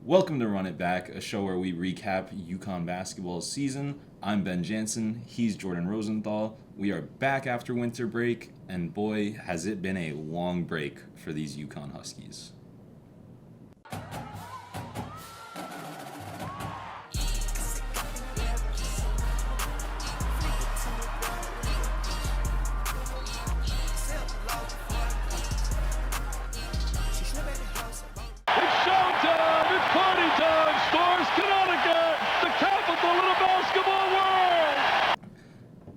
Welcome to Run It Back, a show where we recap UConn basketball season. I'm Ben Jansen, he's Jordan Rosenthal. We are back after winter break, and boy, has it been a long break for these UConn Huskies.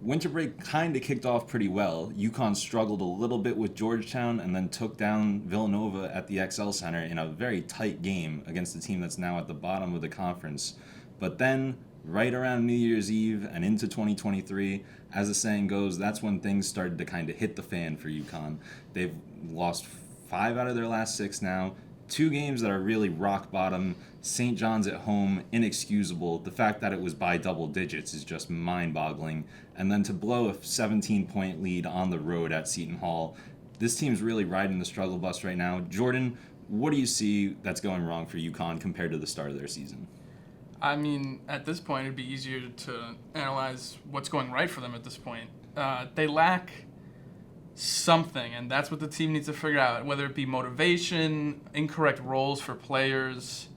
Winter break kind of kicked off pretty well. UConn struggled a little bit with Georgetown and then took down Villanova at the XL Center in a very tight game against a team that's now at the bottom of the conference. But then, right around New Year's Eve and into 2023, as the saying goes, that's when things started to kind of hit the fan for UConn. They've lost 5 out of their last 6 now. 2 games that are really rock bottom. St. John's at home, inexcusable. The fact that it was by double digits is just mind-boggling. And then to blow a 17-point lead on the road at Seton Hall, this team's really riding the struggle bus right now. Jordan, what do you see that's going wrong for UConn compared to the start of their season? I mean, at this point, it'd be easier to analyze what's going right for them at this point. They lack something, and that's what the team needs to figure out, whether it be motivation, incorrect roles for players.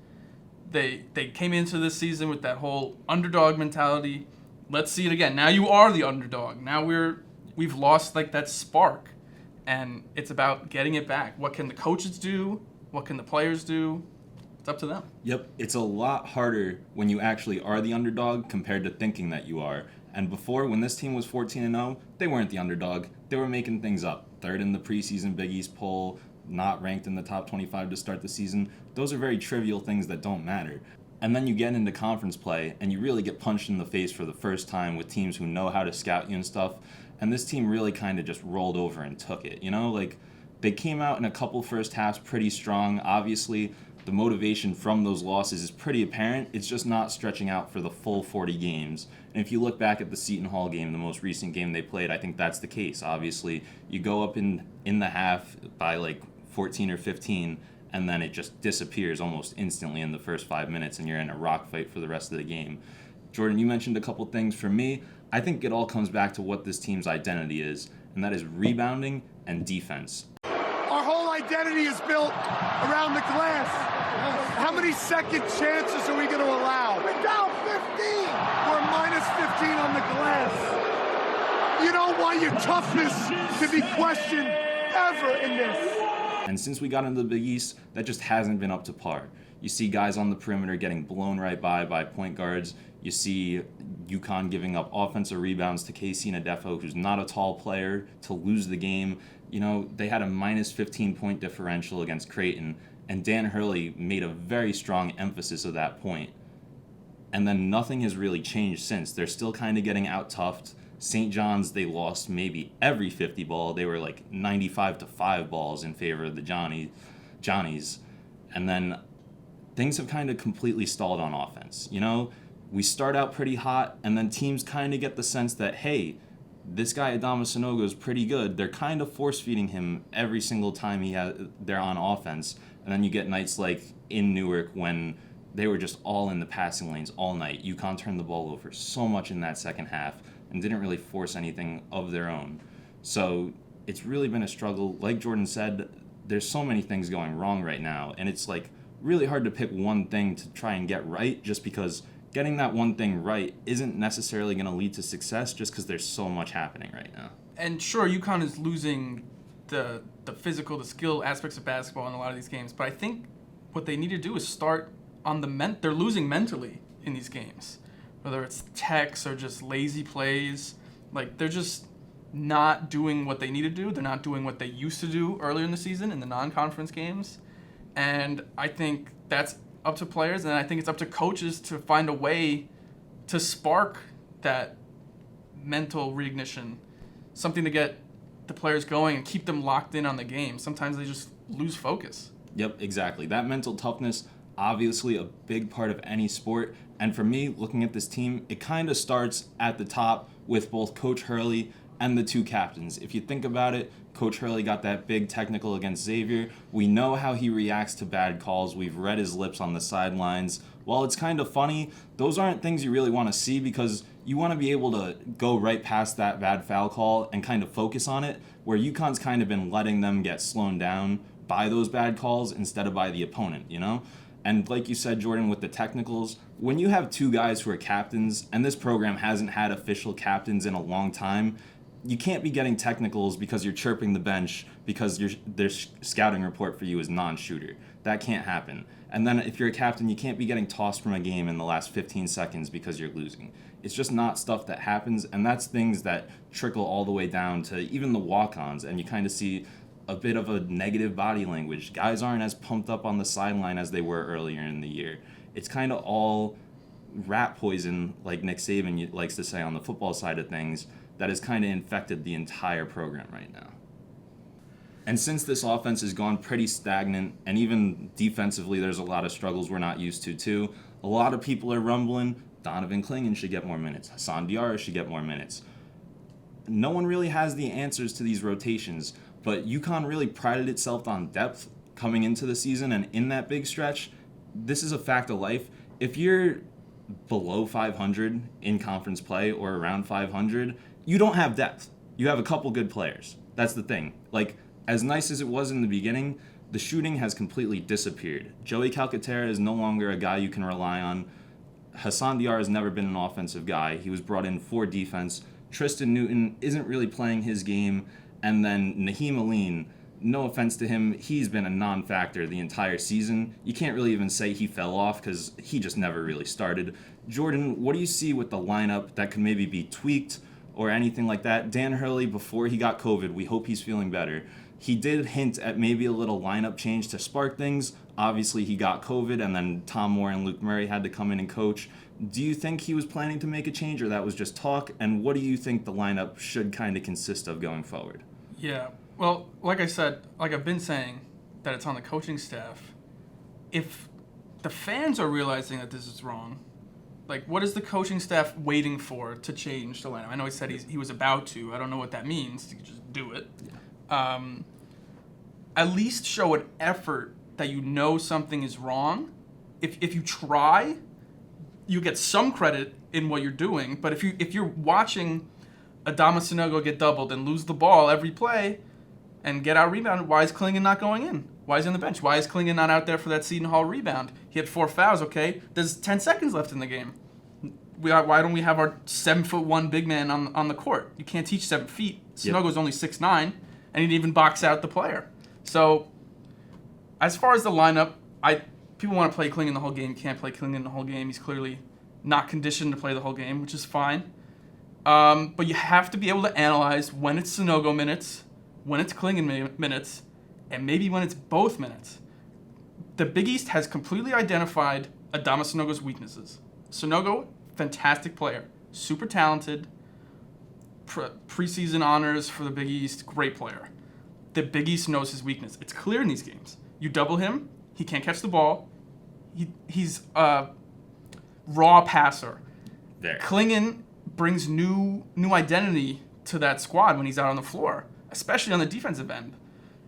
They came into this season with that whole underdog mentality. Let's see it again. Now you are the underdog. Now we've lost like that spark, and it's about getting it back. What can the coaches do? What can the players do? It's up to them. Yep, it's a lot harder when you actually are the underdog compared to thinking that you are. And before, when this team was 14-0, they weren't the underdog. They were making things up. 3rd in the preseason Big East poll, not ranked in the top 25 to start the season. Those are very trivial things that don't matter. And then you get into conference play, and you really get punched in the face for the first time with teams who know how to scout you and stuff. And this team really kind of just rolled over and took it. They came out in a couple first halves pretty strong. Obviously, the motivation from those losses is pretty apparent. It's just not stretching out for the full 40 games. And if you look back at the Seton Hall game, the most recent game they played, I think that's the case. Obviously, you go up in the half by like 14 or 15, and then it just disappears almost instantly in the first 5 minutes, and you're in a rock fight for the rest of the game. Jordan, you mentioned a couple things. For me, I think it all comes back to what this team's identity is, and that is rebounding and defense. Our whole identity is built around the glass. How many second chances are we going to allow? We're down 15. We're minus 15 on the glass. You don't want your toughness to be questioned ever in this. And since we got into the Big East, that just hasn't been up to par. You see guys on the perimeter getting blown right by point guards. You see UConn giving up offensive rebounds to KC Nadefo, who's not a tall player, to lose the game. They had a minus 15-point differential against Creighton, and Dan Hurley made a very strong emphasis of that point. And then nothing has really changed since. They're still kind of getting out-toughed. St. John's, they lost maybe every 50 ball. They were like 95-5 balls in favor of the Johnnies. And then things have kind of completely stalled on offense. We start out pretty hot, and then teams kind of get the sense that, hey, this guy Adama Sanogo is pretty good. They're kind of force-feeding him every single time they're on offense. And then you get nights like in Newark when they were just all in the passing lanes all night. UConn turned the ball over so much in that second half and didn't really force anything of their own. So it's really been a struggle. Like Jordan said, there's so many things going wrong right now, and it's like really hard to pick one thing to try and get right, just because getting that one thing right isn't necessarily going to lead to success, just because there's so much happening right now. And sure, UConn is losing the physical, the skill aspects of basketball in a lot of these games, but I think what they need to do is start on they're losing mentally in these games. Whether it's techs or just lazy plays, like they're just not doing what they need to do. They're not doing what they used to do earlier in the season in the non-conference games. And I think that's up to players, and I think it's up to coaches to find a way to spark that mental reignition, something to get the players going and keep them locked in on the game. Sometimes they just lose focus. Yep, exactly. That mental toughness, obviously a big part of any sport. And for me, looking at this team, it kind of starts at the top with both Coach Hurley and the two captains. If you think about it, Coach Hurley got that big technical against Xavier. We know how he reacts to bad calls. We've read his lips on the sidelines. While it's kind of funny, those aren't things you really want to see because you want to be able to go right past that bad foul call and kind of focus on it, where UConn's kind of been letting them get slowed down by those bad calls instead of by the opponent, you know? And like you said, Jordan, with the technicals, when you have two guys who are captains, and this program hasn't had official captains in a long time, you can't be getting technicals because you're chirping the bench because their scouting report for you is non-shooter. That can't happen. And then if you're a captain, you can't be getting tossed from a game in the last 15 seconds because you're losing. It's just not stuff that happens, and that's things that trickle all the way down to even the walk-ons, and you kind of see a bit of a negative body language. Guys aren't as pumped up on the sideline as they were earlier in the year. It's kind of all rat poison, like Nick Saban likes to say on the football side of things, that has kind of infected the entire program right now. And since this offense has gone pretty stagnant, and even defensively there's a lot of struggles we're not used to too, a lot of people are rumbling, Donovan Clingan should get more minutes, Hassan Diarra should get more minutes. No one really has the answers to these rotations, but UConn really prided itself on depth coming into the season, and in that big stretch, this is a fact of life. If you're below 500 in conference play or around 500, you don't have depth. You have a couple good players. That's the thing. Like, as nice as it was in the beginning, the shooting has completely disappeared. Joey Calcaterra is no longer a guy you can rely on. Hassan Diarra has never been an offensive guy. He was brought in for defense. Tristan Newton isn't really playing his game. And then Naheem Aline, no offense to him, he's been a non-factor the entire season. You can't really even say he fell off because he just never really started. Jordan, what do you see with the lineup that could maybe be tweaked or anything like that? Dan Hurley, before he got COVID, we hope he's feeling better. He did hint at maybe a little lineup change to spark things. Obviously, he got COVID, and then Tom Moore and Luke Murray had to come in and coach. Do you think he was planning to make a change, or that was just talk? And what do you think the lineup should kind of consist of going forward? Yeah, well, like I said, like I've been saying, that it's on the coaching staff. If the fans are realizing that this is wrong, like, what is the coaching staff waiting for to change the lineup? I know he said he was about to. I don't know what that means. You could just do it. Yeah. At least show an effort that you know something is wrong. If you try, you get some credit in what you're doing. But if you're watching Adama Sanogo get doubled and lose the ball every play and get out rebounded, why is Clingan not going in? Why is he on the bench? Why is Clingan not out there for that Seton Hall rebound? He had 4 fouls, okay? There's 10 seconds left in the game. Why don't we have our 7'1" big man on the court? You can't teach 7 feet. Sanogo's only 6'9", and he didn't even box out the player. So, as far as the lineup, people want to play Clingan the whole game. Can't play Clingan the whole game. He's clearly not conditioned to play the whole game, which is fine. But you have to be able to analyze when it's Sanogo minutes, when it's Clingan minutes, and maybe when it's both minutes. The Big East has completely identified Adama Sanogo's weaknesses. Sanogo, fantastic player, super talented, preseason honors for the Big East, great player. The Big East knows his weakness. It's clear in these games. You double him, he can't catch the ball. He's a raw passer. There. Clingan brings new identity to that squad when he's out on the floor, especially on the defensive end.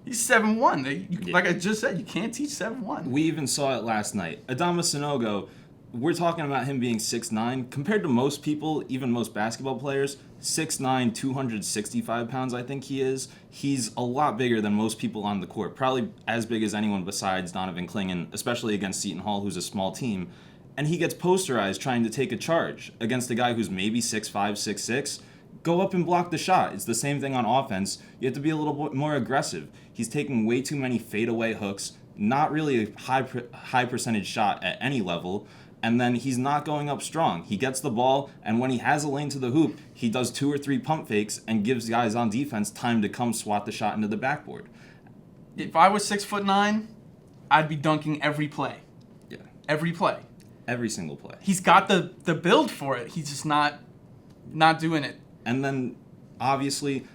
He's 7'1". Like I just said, you can't teach 7'1". We even saw it last night. Adama Sanogo, we're talking about him being 6'9". Compared to most people, even most basketball players, 6'9", 265 pounds I think he is. He's a lot bigger than most people on the court. Probably as big as anyone besides Donovan Clingan, especially against Seton Hall, who's a small team. And he gets posterized trying to take a charge against a guy who's maybe 6'5", 6'6". Go up and block the shot. It's the same thing on offense. You have to be a little bit more aggressive. He's taking way too many fadeaway hooks, not really a high percentage shot at any level, and then he's not going up strong. He gets the ball, and when he has a lane to the hoop, he does 2 or 3 pump fakes and gives guys on defense time to come swat the shot into the backboard. If I was 6'9", I'd be dunking every play. Yeah. Every play. Every single play. He's got the build for it. He's just not doing it. And then, obviously,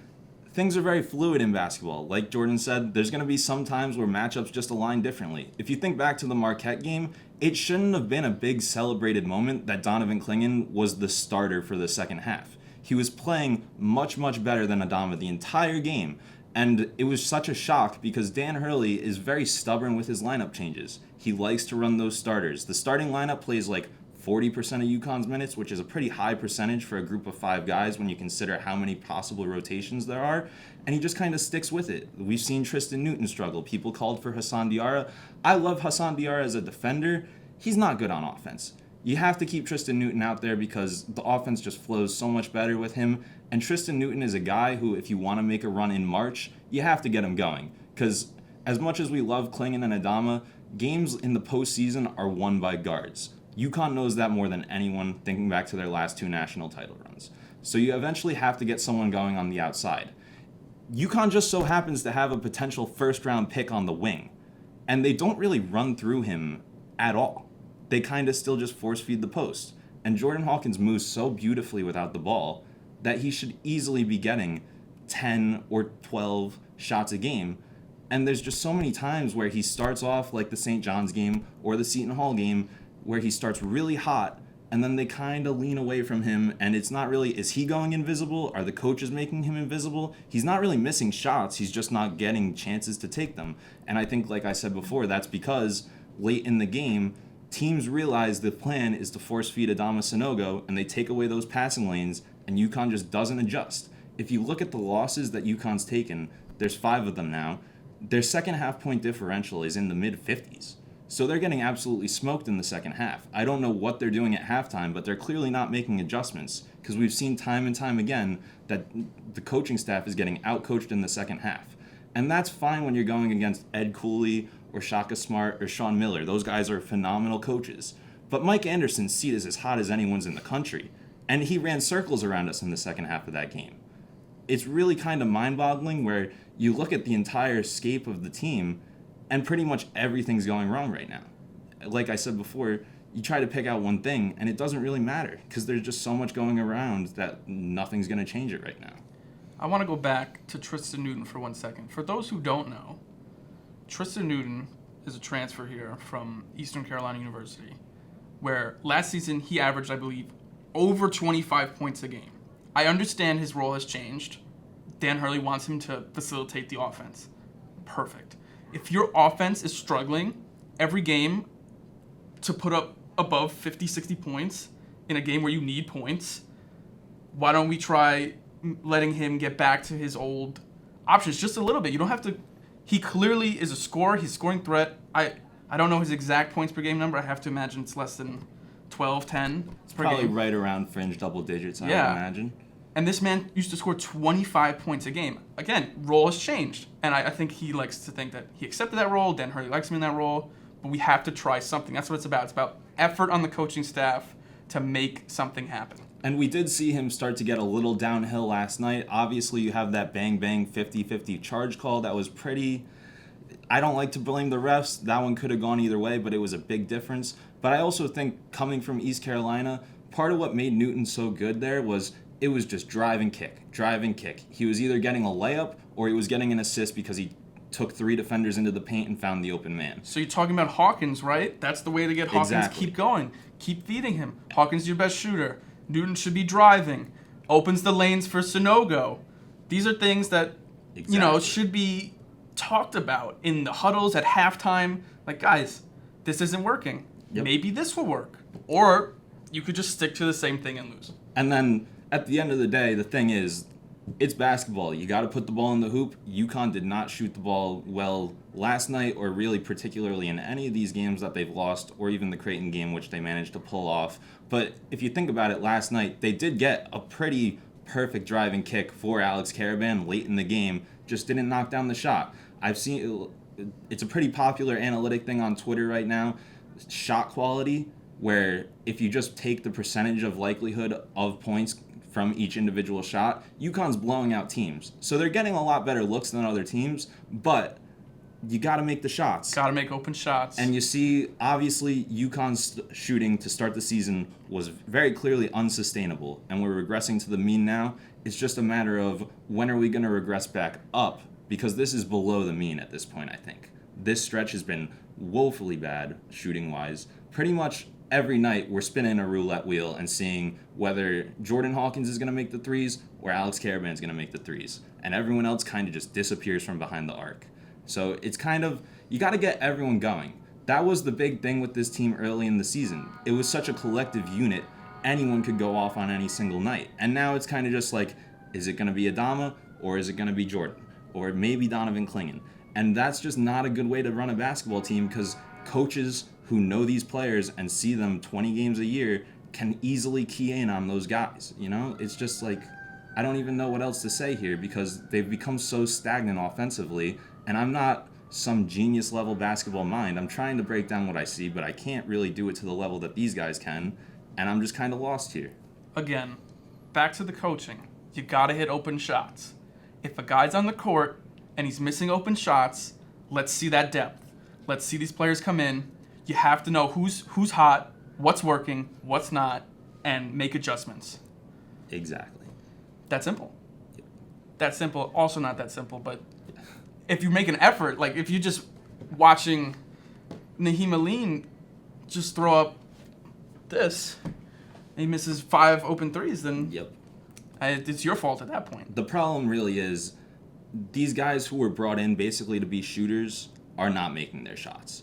things are very fluid in basketball. Like Jordan said, there's going to be some times where matchups just align differently. If you think back to the Marquette game, it shouldn't have been a big celebrated moment that Donovan Clingan was the starter for the second half. He was playing much, much better than Adama the entire game. And it was such a shock because Dan Hurley is very stubborn with his lineup changes. He likes to run those starters. The starting lineup plays like 40% of UConn's minutes, which is a pretty high percentage for a group of 5 guys when you consider how many possible rotations there are. And he just kind of sticks with it. We've seen Tristan Newton struggle. People called for Hassan Diarra. I love Hassan Diarra as a defender. He's not good on offense. You have to keep Tristan Newton out there because the offense just flows so much better with him. And Tristan Newton is a guy who, if you want to make a run in March, you have to get him going. Because as much as we love Klingon and Adama, games in the postseason are won by guards. UConn knows that more than anyone, thinking back to their last 2 national title runs. So you eventually have to get someone going on the outside. UConn just so happens to have a potential first-round pick on the wing. And they don't really run through him at all. They kind of still just force-feed the post. And Jordan Hawkins moves so beautifully without the ball that he should easily be getting 10 or 12 shots a game. And there's just so many times where he starts off like the St. John's game or the Seton Hall game where he starts really hot and then they kind of lean away from him, and it's not really, is he going invisible? Are the coaches making him invisible? He's not really missing shots, he's just not getting chances to take them. And I think, like I said before, that's because late in the game, teams realize the plan is to force feed Adama Sanogo, and they take away those passing lanes, and UConn just doesn't adjust. If you look at the losses that UConn's taken, there's 5 of them now, their second half point differential is in the mid-50s. So they're getting absolutely smoked in the second half. I don't know what they're doing at halftime, but they're clearly not making adjustments because we've seen time and time again that the coaching staff is getting outcoached in the second half. And that's fine when you're going against Ed Cooley or Shaka Smart or Sean Miller. Those guys are phenomenal coaches. But Mike Anderson's seat is as hot as anyone's in the country, and he ran circles around us in the second half of that game. It's really kind of mind-boggling where you look at the entire scape of the team and pretty much everything's going wrong right now. Like I said before, you try to pick out one thing, and it doesn't really matter because there's just so much going around that nothing's going to change it right now. I want to go back to Tristan Newton for 1 second. For those who don't know, Tristan Newton is a transfer here from Eastern Carolina University, where last season he averaged, I believe, over 25 points a game. I understand his role has changed. Dan Hurley wants him to facilitate the offense. Perfect. If your offense is struggling every game to put up above 50, 60 points in a game where you need points, why don't we try letting him get back to his old options just a little bit? You don't have to. He clearly is a scorer. He's a scoring threat. I don't know his exact points per game number. I have to imagine it's less than 12, 10 It's per probably game. right around fringe double digits, I would imagine. And this man used to score 25 points a game. Again, role has changed. And I think he likes to think that he accepted that role. Dan Hurley likes him in that role. But we have to try something. That's what it's about. It's about effort on the coaching staff to make something happen. And we did see him start to get a little downhill last night. Obviously, you have that bang-bang 50-50 charge call that was pretty... I don't like to blame the refs. That one could have gone either way, but it was a big difference. But I also think coming from East Carolina, part of what made Newton so good there was it was just drive and kick. He was either getting a layup or he was getting an assist because he took 3 defenders into the paint and found the open man. So you're talking about Hawkins, right? That's the way to get Hawkins. Exactly. Keep going. Keep feeding him. Hawkins is your best shooter. Newton should be driving. Opens the lanes for Sanogo. These are things that, should be talked about in the huddles at halftime. Like, guys, this isn't working. Yep. Maybe this will work. Or you could just stick to the same thing and lose. And then at the end of the day, the thing is, it's basketball. You got to put the ball in the hoop. UConn did not shoot the ball well last night or really particularly in any of these games that they've lost or even the Creighton game, which they managed to pull off. But if you think about it, last night, they did get a pretty perfect driving kick for Alex Caravan late in the game, just didn't knock down the shot. I've seen it's a pretty popular analytic thing on Twitter right now, shot quality, where if you just take the percentage of likelihood of points from each individual shot, UConn's blowing out teams. So they're getting a lot better looks than other teams, but you got to make the shots. Got to make open shots. And you see, obviously, UConn's shooting to start the season was very clearly unsustainable, and we're regressing to the mean now. It's just a matter of when are we going to regress back up, because this is below the mean at this point, I think. This stretch has been woefully bad shooting-wise. Pretty much every night we're spinning a roulette wheel and seeing whether Jordan Hawkins is going to make the threes or Alex Karaban is going to make the threes. And everyone else kind of just disappears from behind the arc. So it's kind of, you got to get everyone going. That was the big thing with this team early in the season. It was such a collective unit, anyone could go off on any single night. And now it's kind of just like, is it going to be Adama or is it going to be Jordan? Or maybe Donovan Clingan. And that's just not a good way to run a basketball team, because coaches who know these players and see them 20 games a year can easily key in on those guys. You know, it's just like, I don't even know what else to say here, because they've become so stagnant offensively, and I'm not some genius level basketball mind. I'm trying to break down what I see, but I can't really do it to the level that these guys can, and I'm just kind of lost here. Again, back to the coaching. You got to hit open shots. If a guy's on the court and he's missing open shots, let's see that depth. Let's see these players come in. You have to know who's hot, what's working, what's not, and make adjustments. Exactly. That simple. That simple. Also not that simple, but if you make an effort, like if you're just watching Naheem Aline just throw up this and he misses 5 open threes, then Yep. It's your fault at that point. The problem really is these guys who were brought in basically to be shooters are not making their shots.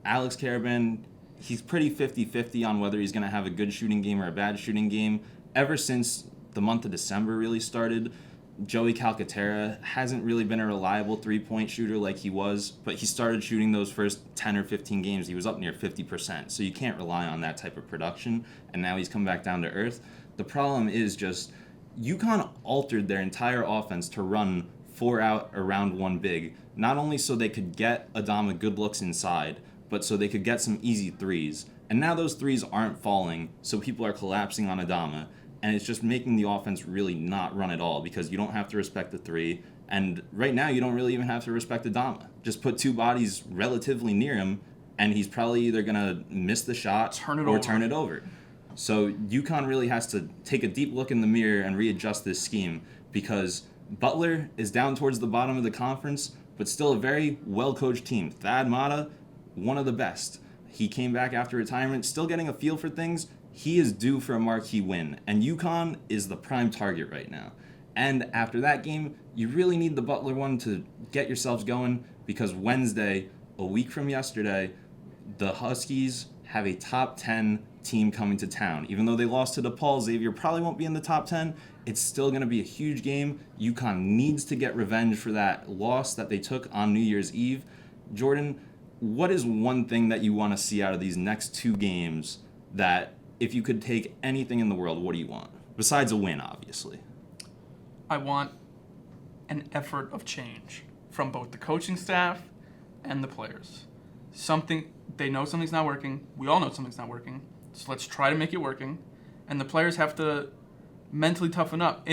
Alex Karaban, he's pretty 50-50 on whether he's going to have a good shooting game or a bad shooting game. Ever since the month of December really started, Joey Calcaterra hasn't really been a reliable three-point shooter like he was, but he started shooting those first 10 or 15 games. He was up near 50%, so you can't rely on that type of production, and now he's come back down to earth. The problem is just UConn altered their entire offense to run 4 out around 1 big, not only so they could get Adama good looks inside, but so they could get some easy threes. And now those threes aren't falling, so people are collapsing on Adama, and it's just making the offense really not run at all, because you don't have to respect the three, and right now you don't really even have to respect Adama. Just put 2 bodies relatively near him, and he's probably either going to miss the shot turn it over. So UConn really has to take a deep look in the mirror and readjust this scheme, because Butler is down towards the bottom of the conference, but still a very well-coached team. Thad Matta, one of the best. He came back after retirement, still getting a feel for things. He is due for a marquee win, and UConn is the prime target right now. And after that game, you really need the Butler one to get yourselves going, because Wednesday, a week from yesterday, the Huskies have a top 10 team coming to town. Even though they lost to DePaul, Xavier probably won't be in the top 10. It's still going to be a huge game. UConn needs to get revenge for that loss that they took on New Year's Eve. Jordan, what is one thing that you want to see out of these next 2 games that, if you could take anything in the world, what do you want? Besides a win, obviously. I want an effort of change from both the coaching staff and the players. They know something's not working. We all know something's not working. So let's try to make it working. And the players have to mentally toughen up.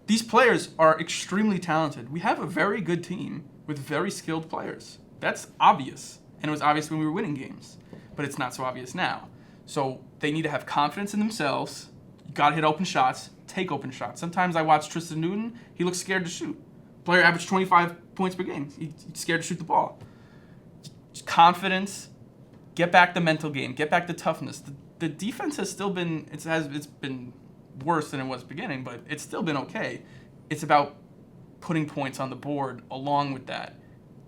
These players are extremely talented. We have a very good team with very skilled players. That's obvious. And it was obvious when we were winning games. But it's not so obvious now. So they need to have confidence in themselves. You got to hit open shots. Take open shots. Sometimes I watch Tristan Newton. He looks scared to shoot. Player averaged 25 points per game. He's scared to shoot the ball. Confidence. Get back the mental game. Get back the toughness. The defense has still been, it's been worse than it was beginning, but it's still been okay. It's about putting points on the board along with that,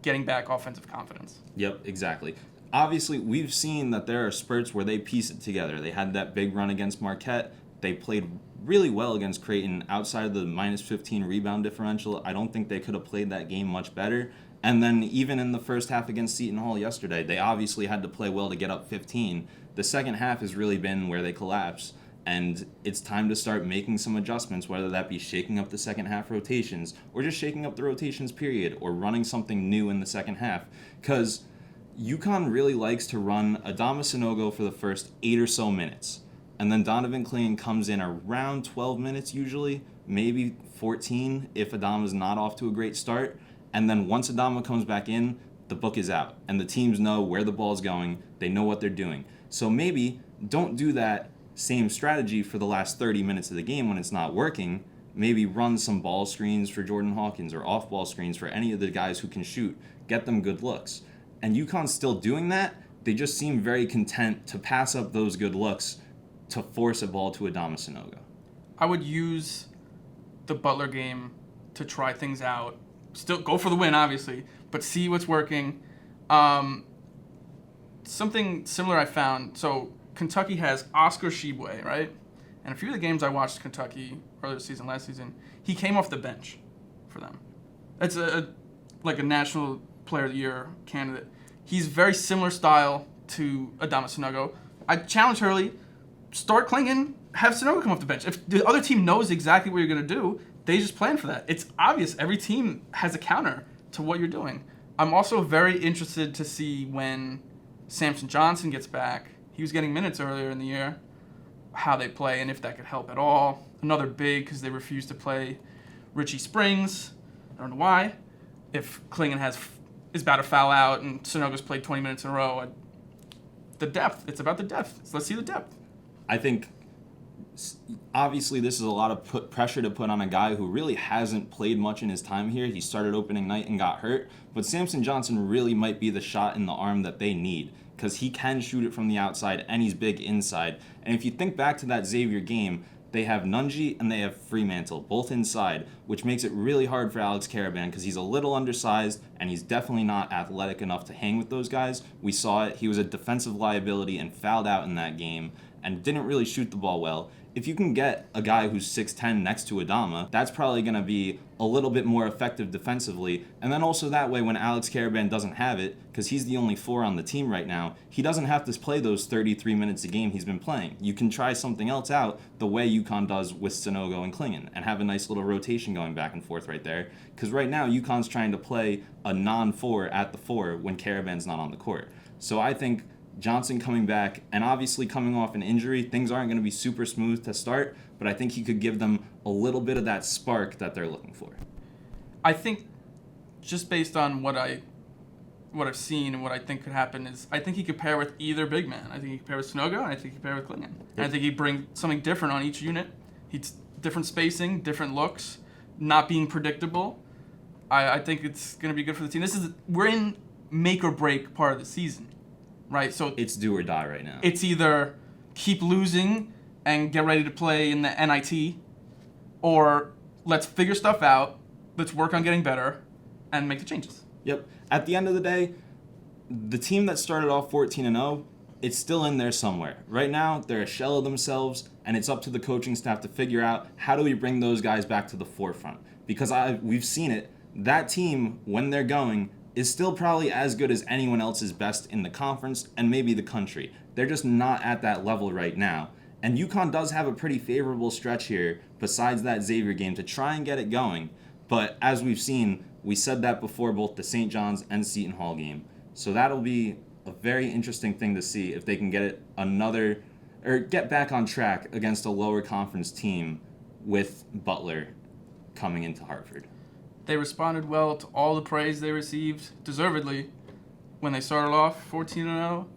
getting back offensive confidence. Yep, exactly. Obviously, we've seen that there are spurts where they piece it together. They had that big run against Marquette. They played really well against Creighton outside of the minus 15 rebound differential. I don't think they could have played that game much better. And then even in the first half against Seton Hall yesterday, they obviously had to play well to get up 15. The second half has really been where they collapse. And it's time to start making some adjustments, whether that be shaking up the second half rotations or just shaking up the rotations period or running something new in the second half. Because UConn really likes to run Adama Sanogo for the first 8 or so minutes. And then Donovan Clingan comes in around 12 minutes usually, maybe 14 if Adama's not off to a great start. And then once Adama comes back in, the book is out. And the teams know where the ball's going. They know what they're doing. So maybe don't do that same strategy for the last 30 minutes of the game when it's not working. Maybe run some ball screens for Jordan Hawkins or off-ball screens for any of the guys who can shoot. Get them good looks. And UConn's still doing that. they just seem very content to pass up those good looks to force a ball to Adama Sanogo. I would use the Butler game to try things out. Still go for the win, obviously, but see what's working. Something similar I found. So Kentucky has Oscar Tshiebwe, right? And a few of the games I watched Kentucky earlier this season, last season, he came off the bench for them. It's like a National Player of the Year candidate. He's very similar style to Adama Sanogo. I challenge Hurley, start Klingon, have Sanogo come off the bench. If the other team knows exactly what you're going to do, they just plan for that. It's obvious. Every team has a counter to what you're doing. I'm also very interested to see when Samson Johnson gets back. He was getting minutes earlier in the year, how they play and if that could help at all. Another big because they refused to play Richie Springs. I don't know why. If Klingon is about to foul out and Sanogo's played 20 minutes in a row, the depth. It's about the depth. Let's see the depth. I think obviously this is a lot of pressure to put on a guy who really hasn't played much in his time here. He started opening night and got hurt, but Samson Johnson really might be the shot in the arm that they need because he can shoot it from the outside and he's big inside. And if you think back to that Xavier game, they have Nunji and they have Fremantle, both inside, which makes it really hard for Alex Karaban because he's a little undersized and he's definitely not athletic enough to hang with those guys. We saw it. He was a defensive liability and fouled out in that game and didn't really shoot the ball well. If you can get a guy who's 6'10 next to Adama, that's probably going to be a little bit more effective defensively. And then also that way when Alex Karaban doesn't have it, because he's the only 4 on the team right now, he doesn't have to play those 33 minutes a game he's been playing. You can try something else out the way UConn does with Sanogo and Klingon and have a nice little rotation going back and forth right there. Because right now UConn's trying to play a non-4 at the 4 when Karaban's not on the court. So I think Johnson coming back, and obviously coming off an injury, things aren't going to be super smooth to start, but I think he could give them a little bit of that spark that they're looking for. I think just based on what I've seen and what I think could happen is I think he could pair with either big man. I think he could pair with Sanogo, and I think he could pair with Klingon. And I think he'd bring something different on each unit. He's different spacing, different looks, not being predictable. I think it's going to be good for the team. We're in make or break part of the season. Right, so it's do or die right now. It's either keep losing and get ready to play in the NIT, or let's figure stuff out, let's work on getting better, and make the changes. Yep. At the end of the day, the team that started off 14-0, it's still in there somewhere. Right now, they're a shell of themselves, and it's up to the coaching staff to figure out how do we bring those guys back to the forefront. Because we've seen it. That team, when they're going, is still probably as good as anyone else's best in the conference and maybe the country. They're just not at that level right now. And UConn does have a pretty favorable stretch here besides that Xavier game to try and get it going. But as we've seen, we said that before both the St. John's and Seton Hall game. So that'll be a very interesting thing to see if they can get get back on track against a lower conference team with Butler coming into Hartford. They responded well to all the praise they received, deservedly, when they started off 14-0.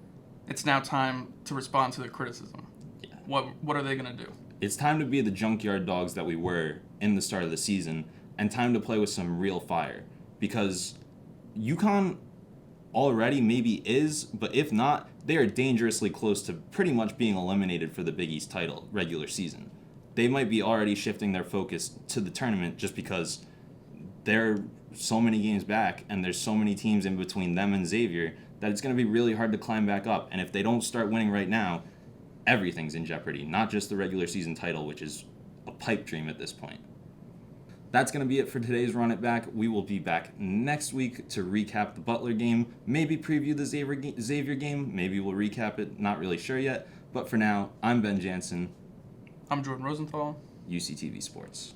It's now time to respond to the criticism. Yeah. What are they going to do? It's time to be the junkyard dogs that we were in the start of the season, and time to play with some real fire. Because UConn already maybe is, but if not, they are dangerously close to pretty much being eliminated for the Big East title regular season. They might be already shifting their focus to the tournament just because they're so many games back and there's so many teams in between them and Xavier that it's going to be really hard to climb back up. And if they don't start winning right now, everything's in jeopardy, not just the regular season title, which is a pipe dream at this point. That's going to be it for today's Run It Back. We will be back next week to recap the Butler game, maybe preview the Xavier game, maybe we'll recap it, not really sure yet. But for now, I'm Ben Jansen. I'm Jordan Rosenthal. UCTV Sports.